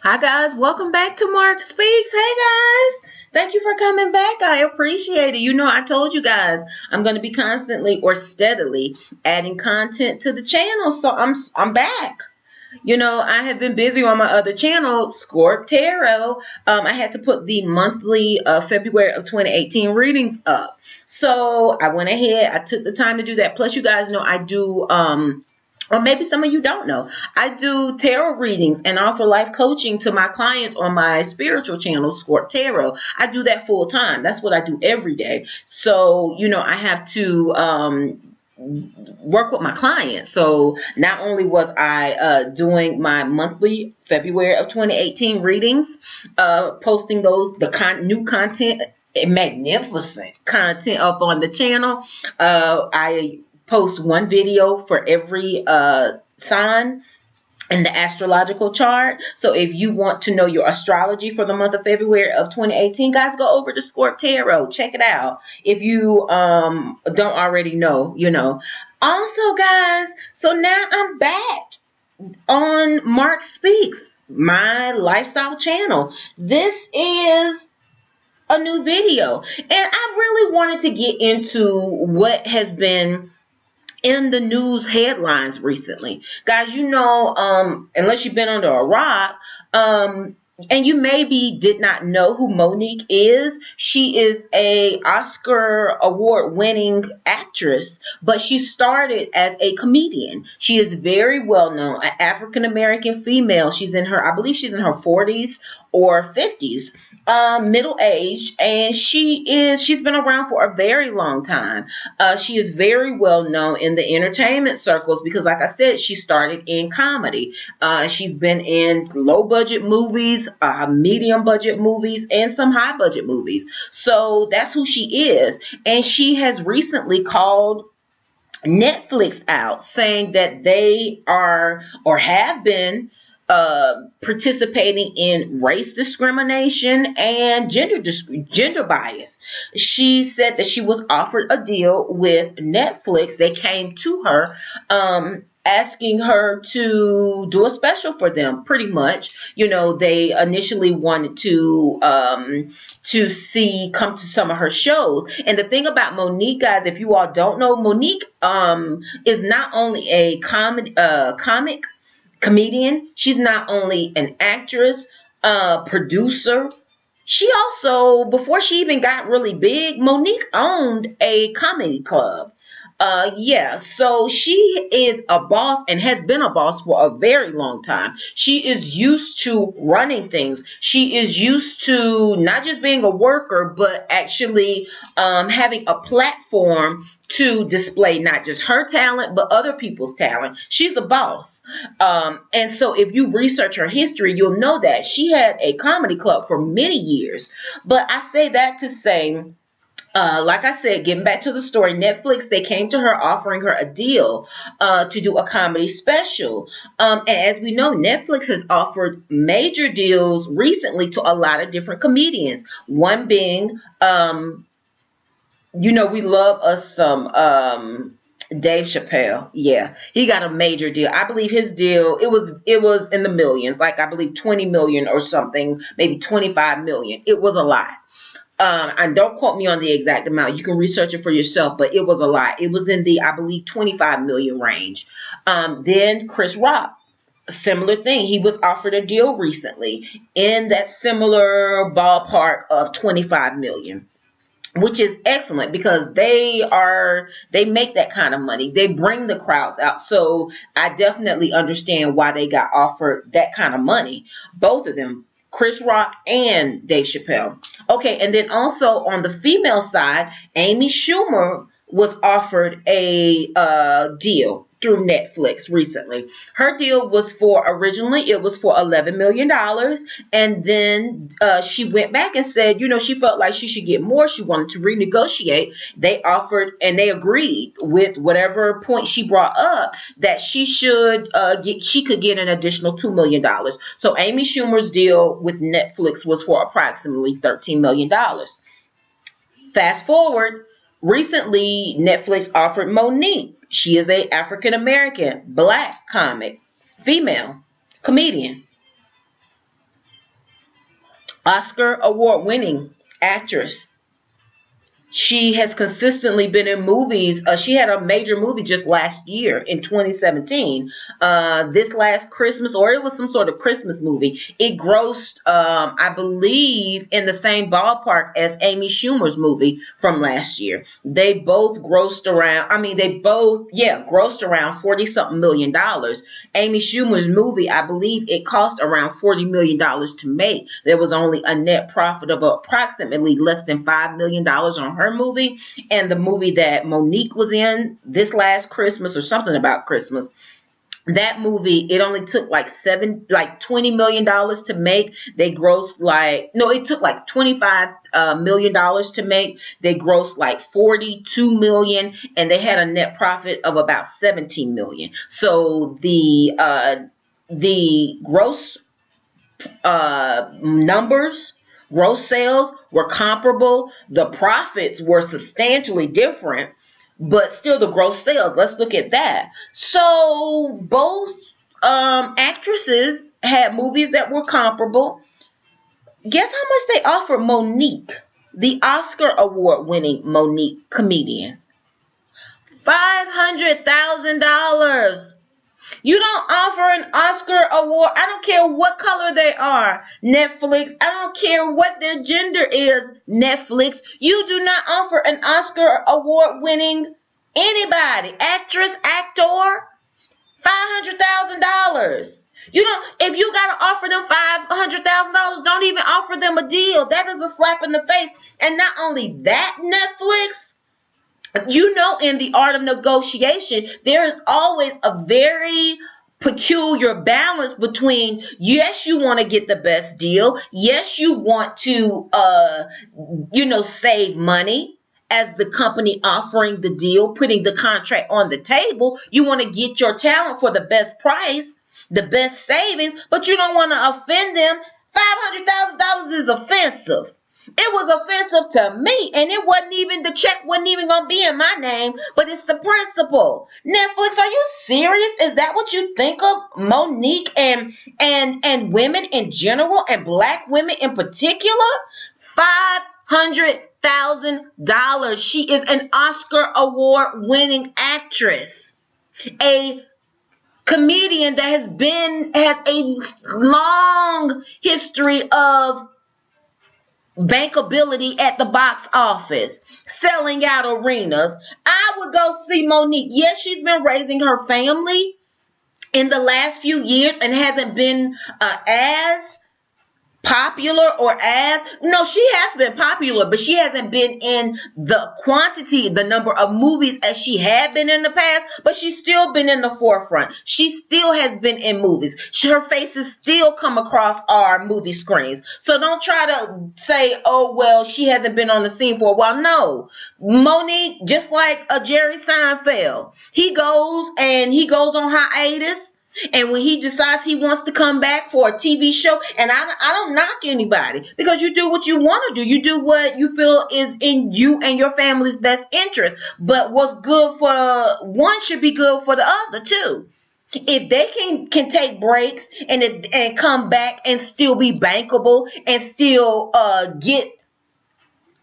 Hi guys, welcome back to Mark Speaks. Hey guys, thank you for coming back. I appreciate it. You know, I told you guys I'm going to be constantly or steadily adding content to the channel, so I'm back. You know, I have been busy on my other channel, Scorp Tarot. I had to put the monthly February of 2018 readings up, so I went ahead. I took the time to do that. Plus, you guys know I do. Or maybe some of you don't know, I do tarot readings and offer life coaching to my clients on my spiritual channel, Squirt Tarot. I do that full time. That's what I do every day. So, you know, I have to work with my clients. So not only was I doing my monthly February of 2018 readings, posting new content, magnificent content up on the channel. I post one video for every sign in the astrological chart. So if you want to know your astrology for the month of February of 2018, guys, go over to Scorp Tarot. Check it out. If you don't already know, you know. Also, guys, so now I'm back on Mark Speaks, my lifestyle channel. This is a new video, and I really wanted to get into what has been in the news headlines recently. Guys, you know, unless you've been under a rock, and you maybe did not know who Monique is. She is a Oscar award winning actress, but she started as a comedian. She is very well known, an African American female. I believe she's in her 40s or 50s, middle age, and she's been around for a very long time. She is very well known in the entertainment circles because, like I said, she started in comedy. She's been in low budget movies, medium budget movies, and some high budget movies. So that's who she is. And she has recently called Netflix out, saying that they are or have been participating in race discrimination and gender bias. She said that she was offered a deal with Netflix. They came to her asking her to do a special for them, pretty much. You know, they initially wanted to come to some of her shows. And the thing about Monique, guys, if you all don't know, Monique is not only a comic comedian, she's not only an actress, producer. She also, before she even got really big, Monique owned a comedy club. Yeah, so she is a boss and has been a boss for a very long time. She is used to running things. She is used to not just being a worker, but actually having a platform to display not just her talent, but other people's talent. She's a boss. And so if you research her history, you'll know that she had a comedy club for many years. But I say that to say, like I said, getting back to the story, Netflix, they came to her offering her a deal to do a comedy special. And as we know, Netflix has offered major deals recently to a lot of different comedians. One being, you know, we love us some Dave Chappelle. Yeah, he got a major deal. I believe his deal, it was in the millions, like I believe 20 million or something, maybe 25 million. It was a lot. And don't quote me on the exact amount. You can research it for yourself, but it was a lot. It was in the, I believe, 25 million range. Then Chris Rock, similar thing. He was offered a deal recently in that similar ballpark of 25 million. Which is excellent because they make that kind of money. They bring the crowds out. So I definitely understand why they got offered that kind of money. Both of them, Chris Rock and Dave Chappelle. Okay, and then also on the female side, Amy Schumer was offered a deal through Netflix recently. Her deal was originally it was for $11 million. And then she went back and said, you know, she felt like she should get more. She wanted to renegotiate. They offered and they agreed with whatever point she brought up that she could get an additional $2 million. So Amy Schumer's deal with Netflix was for approximately $13 million. Fast forward, recently Netflix offered Monique. She is a African American black comic, female comedian. Oscar award winning actress. She has consistently been in movies. She had a major movie just last year in 2017. This last Christmas, or it was some sort of Christmas movie. It grossed, I believe, in the same ballpark as Amy Schumer's movie from last year. They both grossed around, grossed around 40 something million dollars. Amy Schumer's movie, I believe it cost around $40 million to make. There was only a net profit of approximately less than $5 million on her movie. And the movie that Monique was in this last Christmas, or something about Christmas, that movie, it only took like $20 million to make. They grossed it took like $25 million to make. They grossed like 42 million, and they had a net profit of about 17 million. So the gross numbers, gross sales were comparable. The profits were substantially different, but still the gross sales. Let's look at that. So both actresses had movies that were comparable. Guess how much they offered Monique, the Oscar award winning Monique comedian? $500,000. You don't offer an Oscar award. I don't care what color they are, Netflix. I don't care what their gender is, Netflix. You do not offer an Oscar award winning anybody, actress, actor, $500,000. You don't. If you gotta offer them $500,000, don't even offer them a deal. That is a slap in the face. And not only that, Netflix. You know, in the art of negotiation, there is always a very peculiar balance between, yes, you want to get the best deal. Yes, you want to, save money as the company offering the deal, putting the contract on the table. You want to get your talent for the best price, the best savings, but you don't want to offend them. $500,000 is offensive. It was offensive to me, and it wasn't even, the check wasn't even going to be in my name, but it's the principle. Netflix, are you serious? Is that what you think of Monique and women in general, and black women in particular? $500,000. She is an Oscar award winning actress, a comedian that has a long history of bankability at the box office, selling out arenas. I would go see Monique. Yes, she's been raising her family in the last few years and hasn't been as popular, she has been popular, but she hasn't been in the quantity, the number of movies as she had been in the past, but she's still been in the forefront. She still has been in movies. Her face is still come across our movie screens. So don't try to say, oh, well, she hasn't been on the scene for a while. No. Monique, just like a Jerry Seinfeld, he goes on hiatus. And when he decides he wants to come back for a TV show, and I don't knock anybody, because you do what you want to do. You do what you feel is in you and your family's best interest. But what's good for one should be good for the other too. If they can take breaks and come back and still be bankable and still get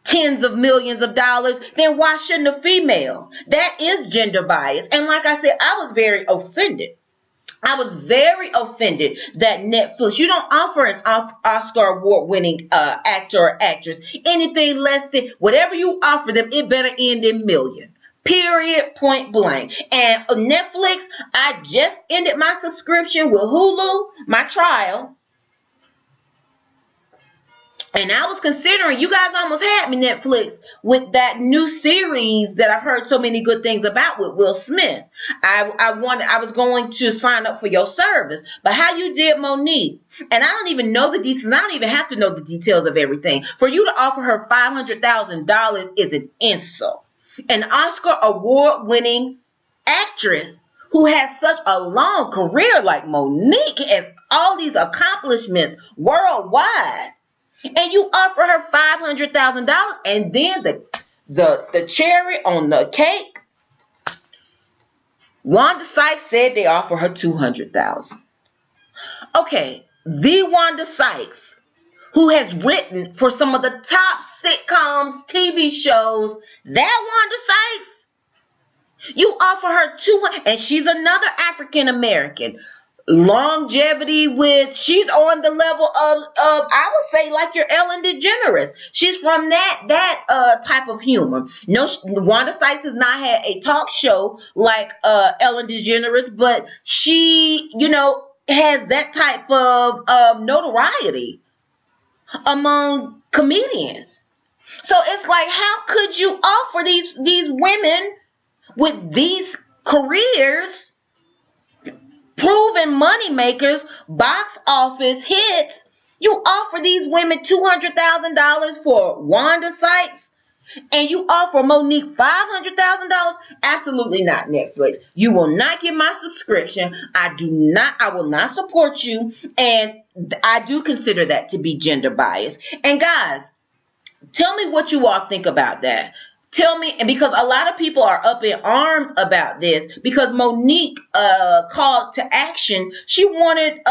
tens of millions of dollars, then why shouldn't a female? That is gender bias. And like I said, I was very offended. I was very offended that Netflix, you don't offer an Oscar award-winning actor or actress anything less than whatever you offer them. It better end in million. Period. Point blank. And Netflix, I just ended my subscription with Hulu, my trial. And I was considering, you guys almost had me, Netflix, with that new series that I've heard so many good things about with Will Smith. I was going to sign up for your service. But how you did Monique, and I don't even know the details. I don't even have to know the details of everything. For you to offer her $500,000 is an insult. An Oscar award-winning actress who has such a long career like Monique has all these accomplishments worldwide. And you offer her $500,000, and then the cherry on the cake, Wanda Sykes said they offer her $200,000. Okay, the Wanda Sykes who has written for some of the top sitcoms, TV shows, that Wanda Sykes, you offer her and she's another African American. Longevity she's on the level of I would say like your Ellen DeGeneres. She's from that type of humor. No, Wanda Sykes has not had a talk show like Ellen DeGeneres, but she, has that type of notoriety among comedians. So it's like, how could you offer these women with these careers, proven money makers, box office hits? You offer these women $200,000 for Wanda Sykes, and you offer Monique $500,000? Absolutely not, Netflix. You will not get my subscription. I will not support you, and I do consider that to be gender bias. And guys, tell me what you all think about that. Tell me, because a lot of people are up in arms about this, because Monique called to action. She wanted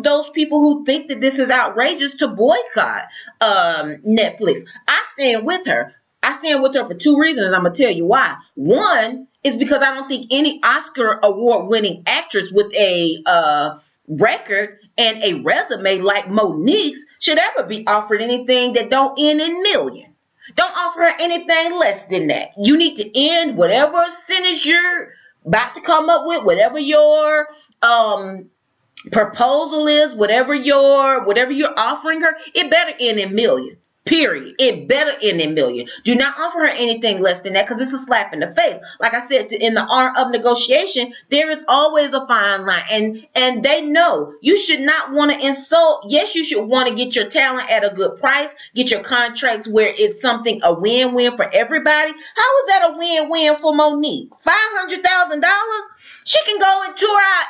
those people who think that this is outrageous to boycott Netflix. I stand with her. I stand with her for two reasons, and I'm going to tell you why. One is because I don't think any Oscar award-winning actress with a record and a resume like Monique's should ever be offered anything that don't end in millions. Don't offer her anything less than that. You need to end whatever sentence you're about to come up with, whatever your proposal is, whatever you're offering her. It better end in millions. Period. It better end in millions. Do not offer her anything less than that, because it's a slap in the face. Like I said, in the art of negotiation, there is always a fine line, and they know you should not want to insult. Yes, you should want to get your talent at a good price, get your contracts where it's a win-win for everybody. How is that a win-win for Monique? $500,000? She can go and tour out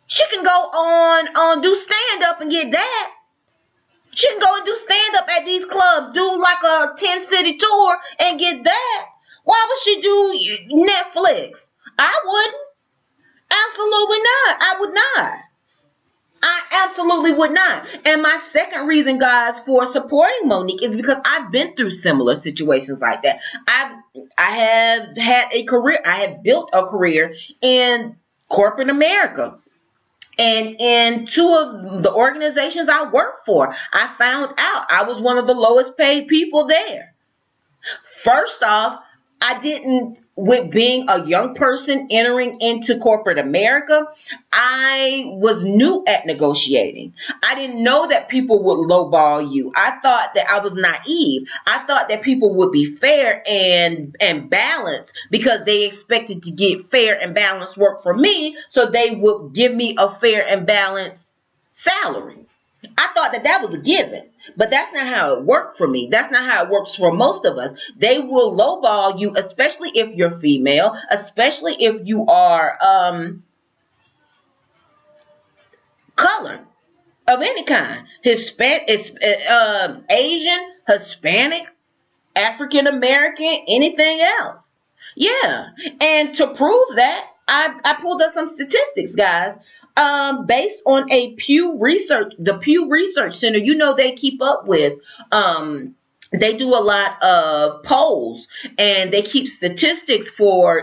she can go on do stand-up and get that. She can go and do stand-up at these clubs, do like a 10-city tour and get that. Why would she do Netflix? I wouldn't. Absolutely not. I would not. I absolutely would not. And my second reason, guys, for supporting Monique is because I've been through similar situations like that. I have had a career. I have built a career in corporate America. And in two of the organizations I worked for, I found out I was one of the lowest paid people there. First off, with being a young person entering into corporate America, I was new at negotiating. I didn't know that people would lowball you. I thought that I was naive. I thought that people would be fair and balanced, because they expected to get fair and balanced work from me, so they would give me a fair and balanced salary. I thought that was a given, but that's not how it worked for me. That's not how it works for most of us. They will lowball you, especially if you're female, especially if you are color of any kind, Asian, Hispanic, African American, anything else. Yeah, and to prove that, I pulled up some statistics, guys. Based on the Pew Research Center, they keep up with, they do a lot of polls, and they keep statistics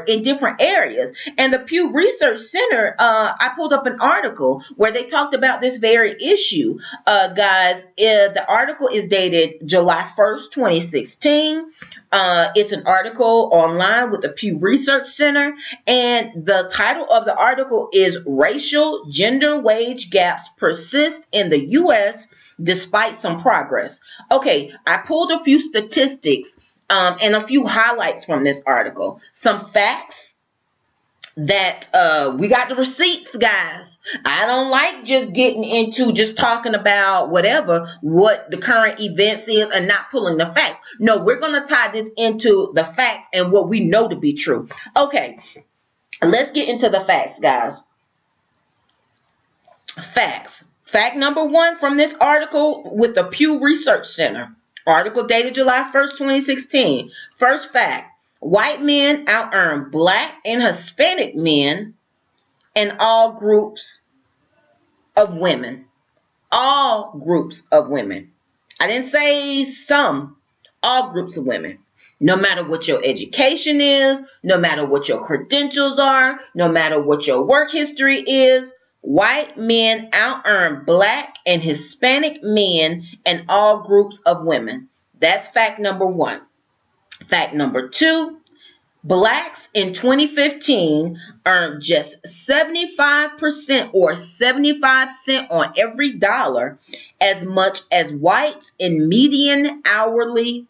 in different areas. And the Pew Research Center, I pulled up an article where they talked about this very issue. Guys, the article is dated July 1st, 2016. It's an article online with the Pew Research Center, and the title of the article is "Racial Gender Wage Gaps Persist in the U.S. Despite Some Progress." Okay, I pulled a few statistics and a few highlights from this article. Some facts that we got the receipts, guys. I don't like just getting into just talking about what the current events is and not pulling the facts. No, we're going to tie this into the facts and what we know to be true. Okay, let's get into the facts, guys. Facts. Fact number one from this article with the Pew Research Center. Article dated July 1st, 2016. First fact. White men out-earn black and Hispanic men and all groups of women. All groups of women. I didn't say some. All groups of women. No matter what your education is, no matter what your credentials are, no matter what your work history is, white men out-earn black and Hispanic men and all groups of women. That's fact number one. Fact number two, blacks in 2015 earned just 75% or 75 cents on every dollar as much as whites in median hourly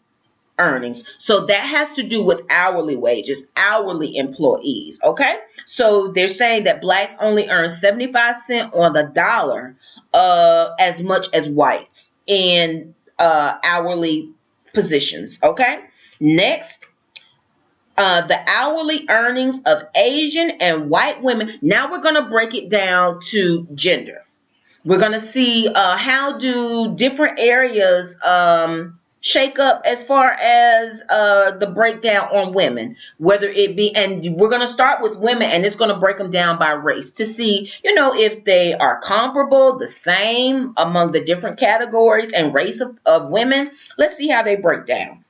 earnings. So that has to do with hourly wages, hourly employees. Okay, so they're saying that blacks only earn 75 cents on the dollar as much as whites in hourly positions. Okay, next, the hourly earnings of Asian and white women. Now we're going to break it down to gender. We're going to see how do different areas shake up as far as the breakdown on women, whether it be, and we're going to start with women, and it's going to break them down by race to see, if they are comparable, the same among the different categories and race of women. Let's see how they break down.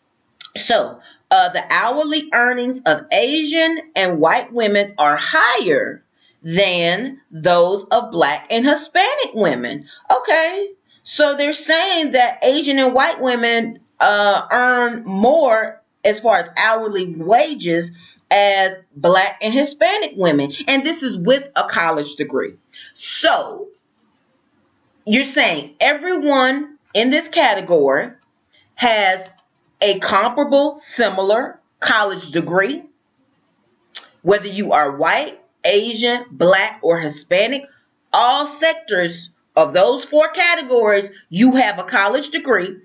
So the hourly earnings of Asian and white women are higher than those of black and Hispanic women. Okay, so they're saying that Asian and white women earn more as far as hourly wages as black and Hispanic women. And this is with a college degree. So you're saying everyone in this category has a comparable, similar college degree, whether you are white, Asian, black, or Hispanic. All sectors of those four categories, you have a college degree.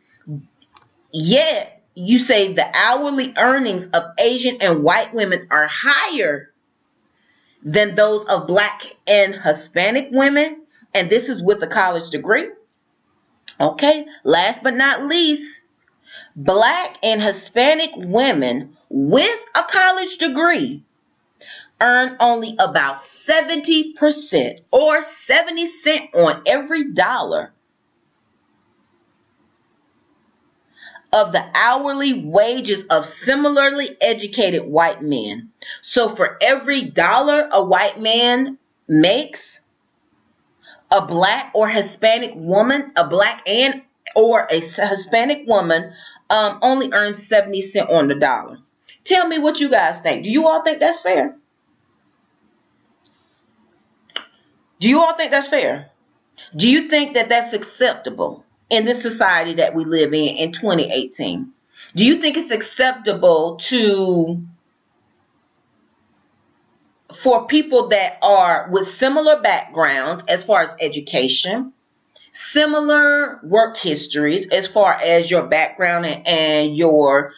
Yet you say the hourly earnings of Asian and white women are higher than those of black and Hispanic women, and this is with a college degree. Okay, last but not least, black and Hispanic women with a college degree earn only about 70% or 70 cents on every dollar of the hourly wages of similarly educated white men. So for every dollar a white man makes, a black or Hispanic woman, a black and or a Hispanic woman only earns 70 cents on the dollar. Tell me what you guys think. Do you all think that's fair? Do you all think that's fair? Do you think that that's acceptable in this society that we live in 2018? Do you think it's acceptable for people that are with similar backgrounds as far as education, similar work histories as far as your background and your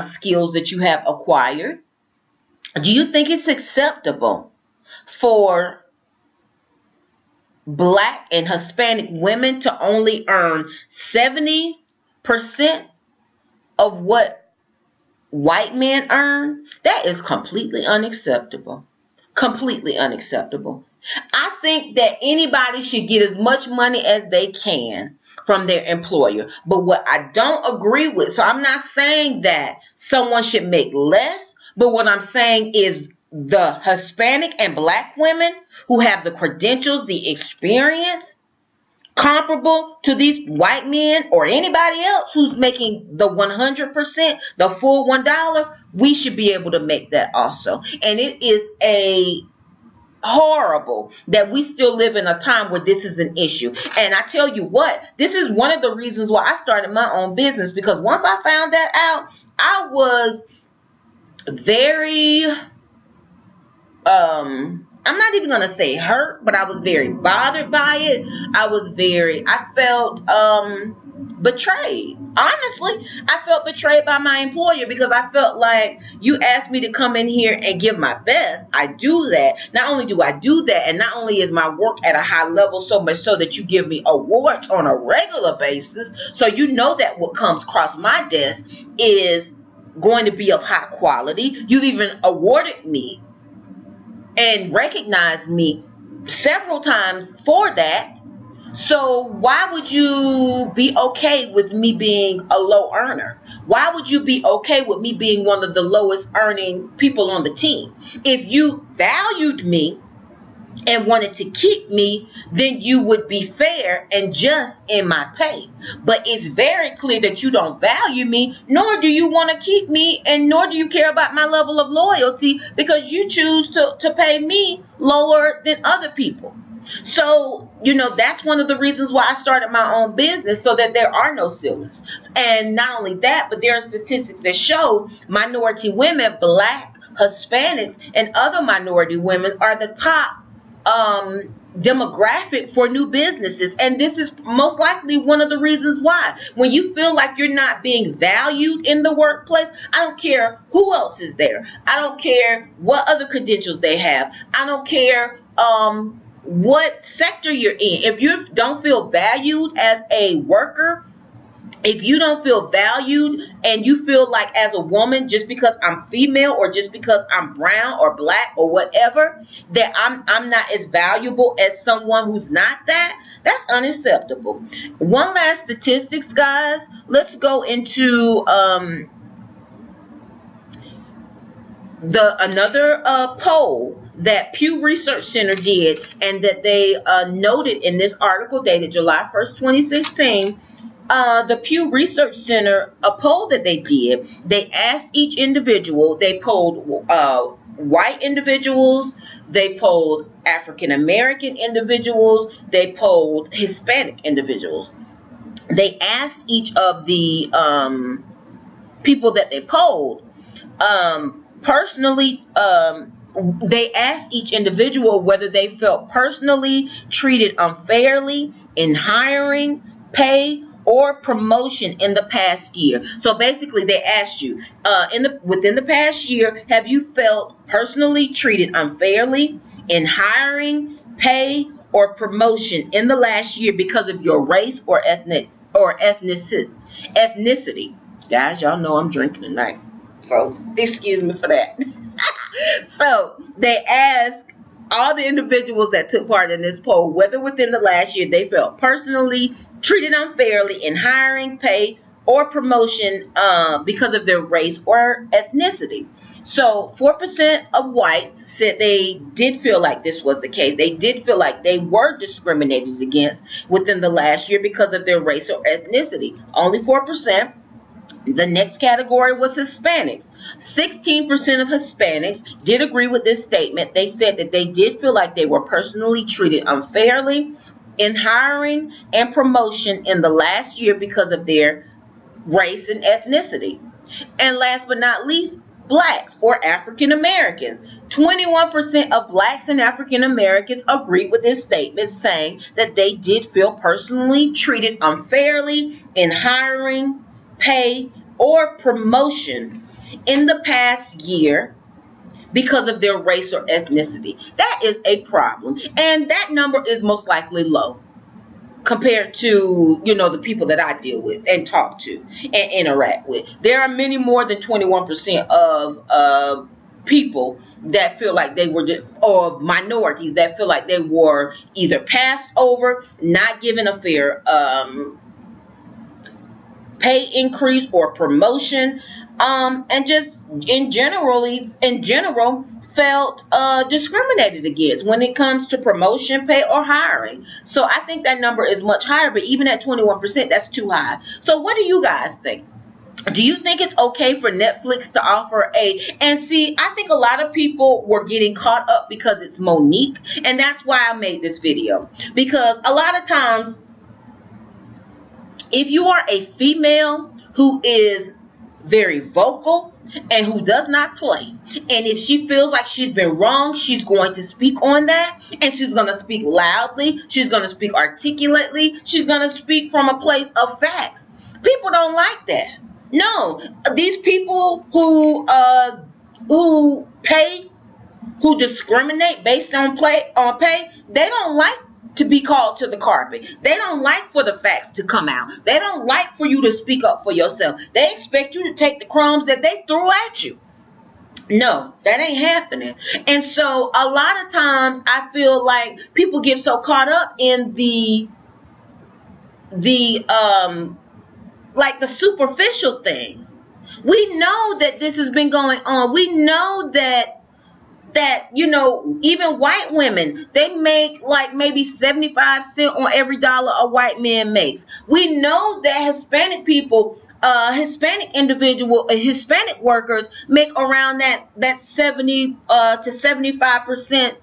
skills that you have acquired? Do you think it's acceptable for black and Hispanic women to only earn 70% of what white men earn? That is completely unacceptable. Completely unacceptable. I think that anybody should get as much money as they can from their employer. But what I don't agree with, so I'm not saying that someone should make less, but what I'm saying is the Hispanic and black women who have the credentials, the experience comparable to these white men or anybody else who's making the 100%, the full $1, we should be able to make that also. And it is a horrible that we still live in a time where this is an issue. And I tell you what, this is one of the reasons why I started my own business, because once I found that out, I was very I'm not even going to say hurt, but I was very bothered by it. I felt betrayed. Honestly, I felt betrayed by my employer because I felt like you asked me to come in here and give my best. I do that. Not only do I do that, and not only is my work at a high level so much so that you give me awards on a regular basis, so you know that what comes across my desk is going to be of high quality. You've even awarded me and recognized me several times for that. So why would you be okay with me being a low earner? Why would you be okay with me being one of the lowest earning people on the team? If you valued me and wanted to keep me, then you would be fair and just in my pay. But it's very clear that you don't value me, nor do you want to keep me, and nor do you care about my level of loyalty, because you choose to pay me lower than other people. So, that's one of the reasons why I started my own business, so that there are no ceilings. And not only that, but there are statistics that show minority women, Black, Hispanics, and other minority women are the top demographic for new businesses. And this is most likely one of the reasons why. When you feel like you're not being valued in the workplace, I don't care who else is there. I don't care what other credentials they have. I don't care what sector you're in. If you don't feel valued as a worker, if you don't feel valued and you feel like as a woman, just because I'm female or just because I'm brown or Black or whatever, that I'm not as valuable as someone who's not that's unacceptable. One last statistics, guys. Let's go into another poll that Pew Research Center did, and that they noted in this article dated July 1st, 2016. The Pew Research Center, a poll that they did, they asked each individual, they polled white individuals, they polled African American individuals, they polled Hispanic individuals. They asked each of the people that they polled, personally, they asked each individual whether they felt personally treated unfairly in hiring, pay, or promotion in the past year. So basically, they asked you, within the past year, have you felt personally treated unfairly in hiring, pay, or promotion in the last year because of your race or ethnicity? Guys, y'all know I'm drinking tonight, so excuse me for that. So they asked all the individuals that took part in this poll whether within the last year they felt personally treated unfairly in hiring, pay, or promotion because of their race or ethnicity. So 4% of whites said they did feel like this was the case. They did feel like they were discriminated against within the last year because of their race or ethnicity. Only 4%. The next category was Hispanics. 16% of Hispanics did agree with this statement. They said that they did feel like they were personally treated unfairly in hiring and promotion in the last year because of their race and ethnicity. And last but not least, Blacks or African Americans. 21% of Blacks and African Americans agreed with this statement, saying that they did feel personally treated unfairly in hiring, pay, or promotion in the past year because of their race or ethnicity. That is a problem, and that number is most likely low compared to the people that I deal with and talk to and interact with. There are many more than 21% of people that feel like they were or minorities that feel like they were either passed over, not given a fair pay increase or promotion, and just in general felt discriminated against when it comes to promotion, pay, or hiring. So I think that number is much higher, but even at 21%, that's too high. So what do you guys think? Do you think it's okay for Netflix to offer and see, I think a lot of people were getting caught up because it's Monique, and that's why I made this video. Because a lot of times, if you are a female who is very vocal and who does not play, and if she feels like she's been wrong, she's going to speak on that, and she's going to speak loudly, she's going to speak articulately, she's going to speak from a place of facts. People don't like that. No, these people who pay, who discriminate based on pay, they don't like to be called to the carpet. They don't like for the facts to come out. They don't like for you to speak up for yourself. They expect you to take the crumbs that they threw at you. No, that ain't happening. And so a lot of times I feel like people get so caught up in the the like the superficial things. We know that this has been going on. We know that even white women, they make like maybe 75 cents on every dollar a white man makes. We know that Hispanic people, Hispanic workers make around that 70 to 75%,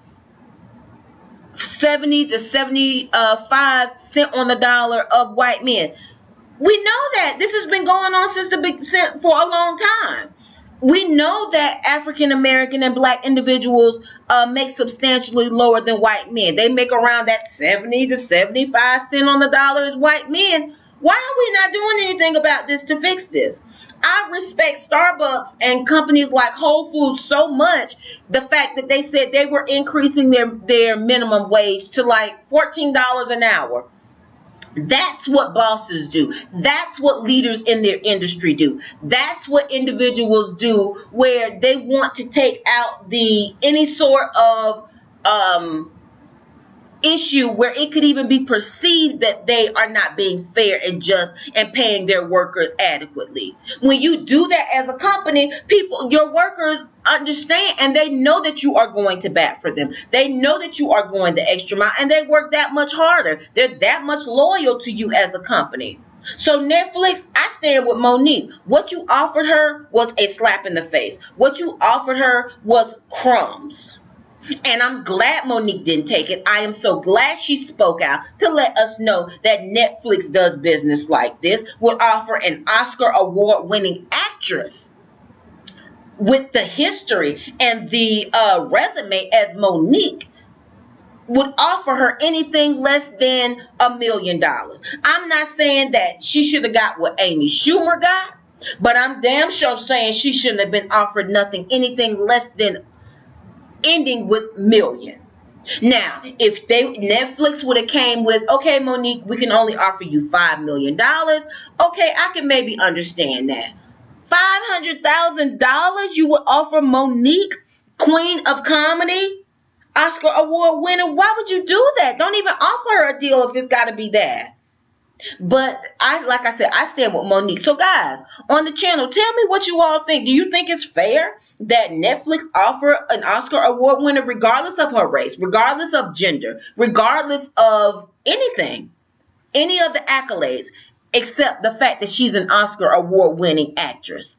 70 to 75 cent on the dollar of white men. We know that this has been going on for a long time. We know that African American and black individuals make substantially lower than white men. They make around that 70 to 75 cent on the dollar as white men. Why are we not doing anything about this to fix this? I respect Starbucks and companies like Whole Foods so much. The fact that they said they were increasing their minimum wage to like $14 an hour. That's what bosses do. That's what leaders in their industry do. That's what individuals do, where they want to take out any sort of issue where it could even be perceived that they are not being fair and just and paying their workers adequately. When you do that as a company, your workers understand, and they know that you are going to bat for them. They know that you are going the extra mile, and they work that much harder. They're that much loyal to you as a company. So Netflix, I stand with Monique. What you offered her was a slap in the face. What you offered her was crumbs. And I'm glad Monique didn't take it. I am so glad she spoke out to let us know that Netflix does business like this, would offer an Oscar award-winning actress with the history and the resume as Monique, would offer her anything less than $1 million. I'm not saying that she should have got what Amy Schumer got, but I'm damn sure saying she shouldn't have been offered anything less than ending with million. Now, if Netflix would have came with, okay, Monique, we can only offer you $5 million. Okay, I can maybe understand that. $500,000 you would offer Monique, Queen of Comedy, Oscar award winner? Why would you do that? Don't even offer her a deal if it's got to be that. But like I said, I stand with Monique. So guys, on the channel, tell me what you all think. Do you think it's fair that Netflix offer an Oscar award winner regardless of her race, regardless of gender, regardless of anything, any of the accolades, except the fact that she's an Oscar award winning actress?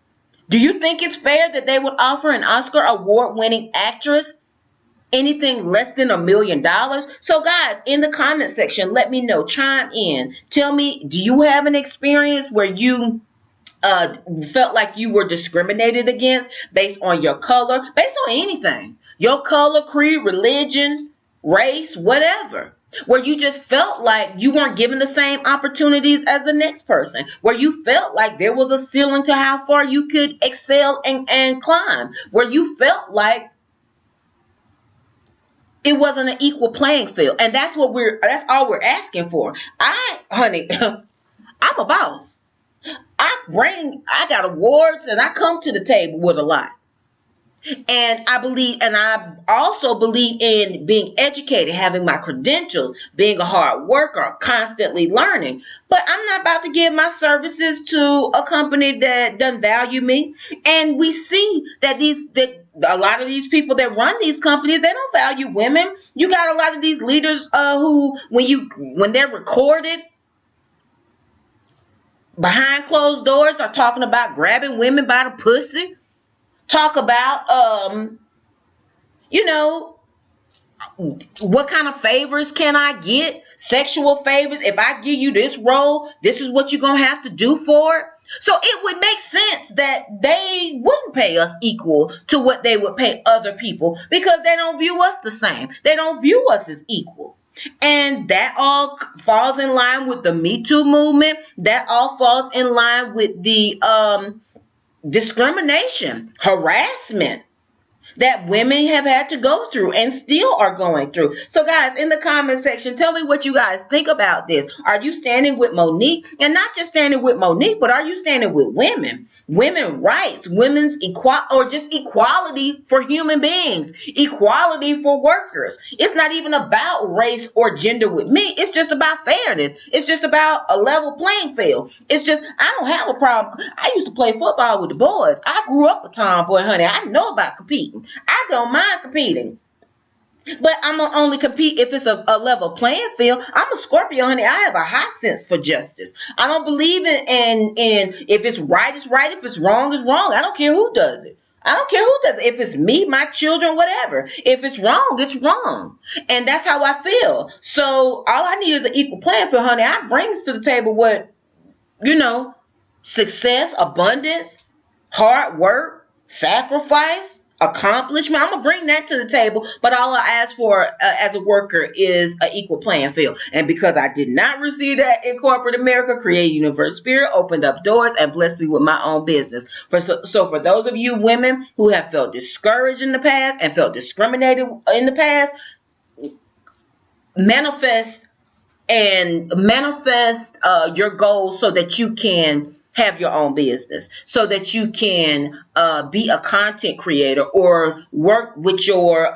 Do you think it's fair that they would offer an Oscar award winning actress anything less than $1 million? So guys, in the comment section, let me know, chime in, tell me, do you have an experience where you felt like you were discriminated against based on your color, based on anything, your color, creed, religion, race, whatever, where you just felt like you weren't given the same opportunities as the next person, where you felt like there was a ceiling to how far you could excel and climb, where you felt like it wasn't an equal playing field. And that's all we're asking for. Honey, I'm a boss. I got awards and I come to the table with a lot. And I also believe in being educated, having my credentials, being a hard worker, constantly learning. But I'm not about to give my services to a company that doesn't value me. And we see that a lot of these people that run these companies, they don't value women. You got a lot of these leaders who, when they're recorded behind closed doors, are talking about grabbing women by the pussy. Talk about, what kind of favors can I get? Sexual favors. If I give you this role, this is what you're going to have to do for it. So it would make sense that they wouldn't pay us equal to what they would pay other people, because they don't view us the same. They don't view us as equal. And that all falls in line with the Me Too movement. That all falls in line with the discrimination, harassment, that women have had to go through and still are going through. So guys, in the comment section, tell me what you guys think about this. Are you standing with Monique? And not just standing with Monique, but are you standing with women? Women rights, women's equality, or just equality for human beings, equality for workers. It's not even about race or gender with me. It's just about fairness. It's just about a level playing field. It's just, I don't have a problem. I used to play football with the boys. I grew up a tomboy, honey. I know about competing. I don't mind competing. But I'm going to only compete if it's a level playing field. I'm a Scorpio, honey. I have a high sense for justice. I don't believe in if it's right, it's right. If it's wrong, it's wrong. I don't care who does it. I don't care who does it. If it's me, my children, whatever. If it's wrong, it's wrong. And that's how I feel. So all I need is an equal playing field, honey. I bring to the table what, success, abundance, hard work, sacrifice, accomplishment. I'm going to bring that to the table, but all I ask for as a worker is an equal playing field. And because I did not receive that in corporate America, Creative Universe Spirit opened up doors and blessed me with my own business. So for those of you women who have felt discouraged in the past and felt discriminated in the past, manifest your goals so that you can have your own business, so that you can be a content creator or work with your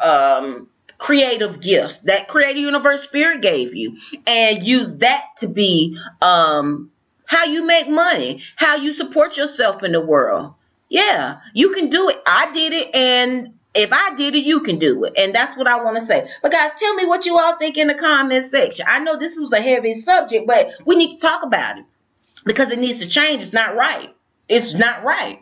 creative gifts that Creative Universe Spirit gave you, and use that to be how you make money, how you support yourself in the world. Yeah, you can do it. I did it, and if I did it, you can do it. And that's what I want to say. But guys, tell me what you all think in the comment section. I know this was a heavy subject, but we need to talk about it. Because it needs to change. It's not right. It's not right.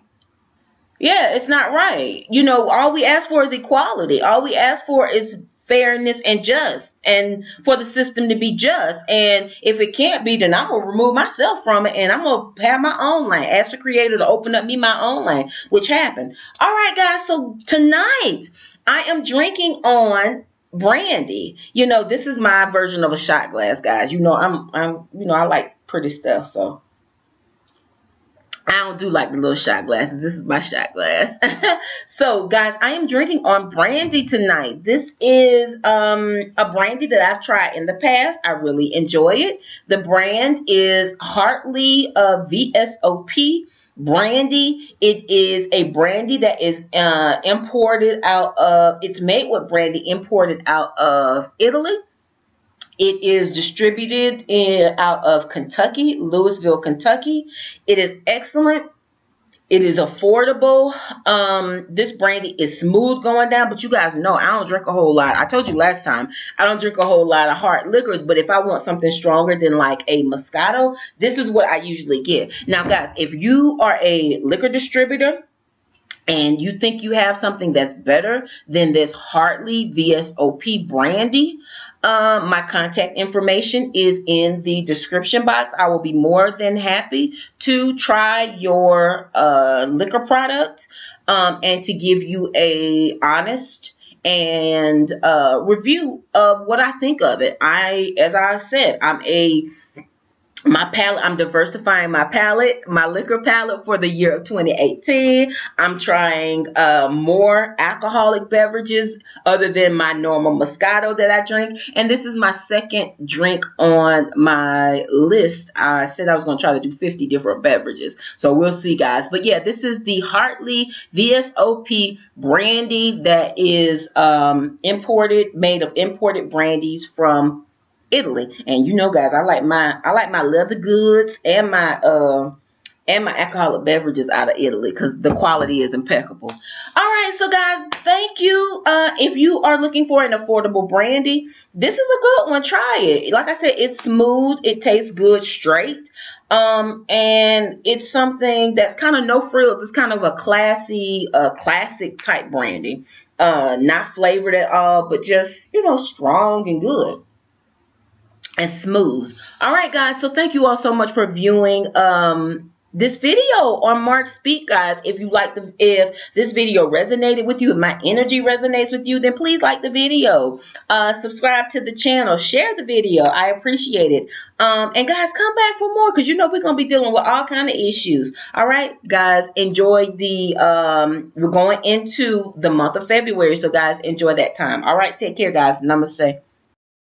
Yeah, it's not right. All we ask for is equality. All we ask for is fairness and just. And for the system to be just. And if it can't be, then I'm going to remove myself from it. And I'm going to have my own lane. Ask the Creator to open up me my own lane. Which happened. All right, guys. So tonight, I am drinking on Brandy. This is my version of a shot glass, guys. I like pretty stuff. So I don't do like the little shot glasses. This is my shot glass. So, guys, I am drinking on Brandy tonight. This is a brandy that I've tried in the past. I really enjoy it. The brand is Hartley VSOP Brandy. It is a brandy that is imported out of, it's made with brandy imported out of Italy. It is distributed out of Kentucky, Louisville, Kentucky. It is excellent. It is affordable. This brandy is smooth going down, but you guys know I don't drink a whole lot. I told you last time, I don't drink a whole lot of hard liquors, but if I want something stronger than like a Moscato, this is what I usually get. Now, guys, if you are a liquor distributor and you think you have something that's better than this Hartley VSOP brandy, my contact information is in the description box. I will be more than happy to try your liquor product and to give you a honest and review of what I think of it. As I said, I'm diversifying my palate, my liquor palate for the year of 2018. I'm trying more alcoholic beverages other than my normal Moscato that I drink. And this is my second drink on my list. I said I was going to try to do 50 different beverages. So we'll see, guys. But yeah, this is the Hartley VSOP brandy that is made of imported brandies from Italy. And guys, I like my leather goods and my alcoholic beverages out of Italy because the quality is impeccable. All right, so guys, thank you. If you are looking for an affordable brandy, this is a good one. Try it. Like I said, it's smooth. It tastes good straight. And it's something that's kind of no frills. It's kind of a classic type brandy. Not flavored at all, but just, strong and good. And smooth. All right, guys. So thank you all so much for viewing this video on Marq Speak, guys. If this video resonated with you, if my energy resonates with you, then please like the video, subscribe to the channel, share the video. I appreciate it. And guys, come back for more, because we're gonna be dealing with all kind of issues. All right, guys, enjoy we're going into the month of February, so guys, enjoy that time. All right, take care, guys. Namaste.